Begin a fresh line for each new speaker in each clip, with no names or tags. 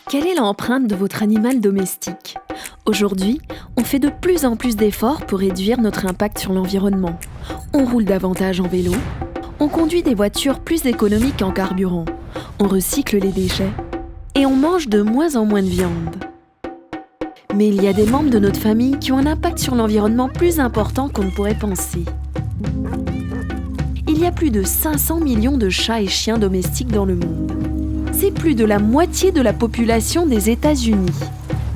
Quelle est l'empreinte de votre animal domestique ? Aujourd'hui, on fait de plus en plus d'efforts pour réduire notre impact sur l'environnement. On roule davantage en vélo, on conduit des voitures plus économiques en carburant, on recycle les déchets et on mange de moins en moins de viande. Mais il y a des membres de notre famille qui ont un impact sur l'environnement plus important qu'on ne pourrait penser. Il y a plus de 500 millions de chats et chiens domestiques dans le monde. C'est plus de la moitié de la population des États-Unis.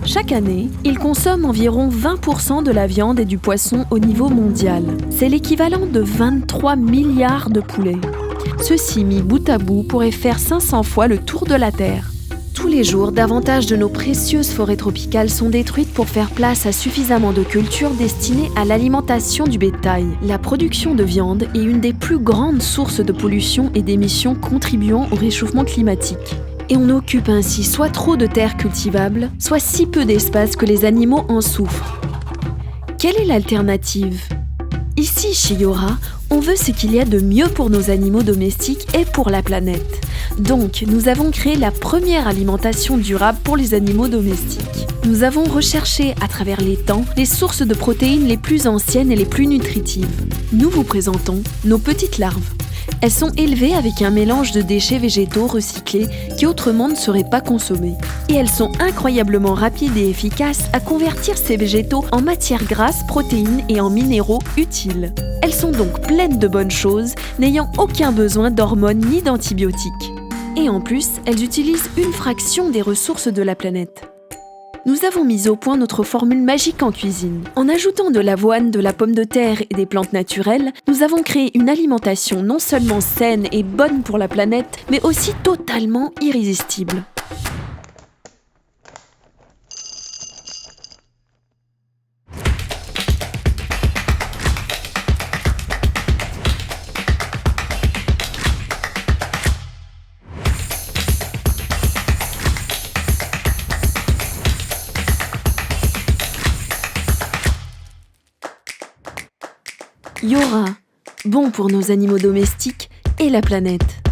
Chaque année, ils consomment environ 20% de la viande et du poisson au niveau mondial. C'est l'équivalent de 23 milliards de poulets. Ceux-ci, mis bout à bout, pourraient faire 500 fois le tour de la Terre. Tous les jours, davantage de nos précieuses forêts tropicales sont détruites pour faire place à suffisamment de cultures destinées à l'alimentation du bétail. La production de viande est une des plus grandes sources de pollution et d'émissions contribuant au réchauffement climatique. Et on occupe ainsi soit trop de terres cultivables, soit si peu d'espace que les animaux en souffrent. Quelle est l'alternative ? Ici, chez Yora, on veut ce qu'il y a de mieux pour nos animaux domestiques et pour la planète. Donc, nous avons créé la première alimentation durable pour les animaux domestiques. Nous avons recherché à travers les temps les sources de protéines les plus anciennes et les plus nutritives. Nous vous présentons nos petites larves. Elles sont élevées avec un mélange de déchets végétaux recyclés qui autrement ne seraient pas consommés. Et elles sont incroyablement rapides et efficaces à convertir ces végétaux en matières grasses, protéines et en minéraux utiles. Elles sont donc pleines de bonnes choses, n'ayant aucun besoin d'hormones ni d'antibiotiques. Et en plus, elles utilisent une fraction des ressources de la planète. Nous avons mis au point notre formule magique en cuisine. En ajoutant de l'avoine, de la pomme de terre et des plantes naturelles, nous avons créé une alimentation non seulement saine et bonne pour la planète, mais aussi totalement irrésistible. Yora, bon pour nos animaux domestiques et la planète.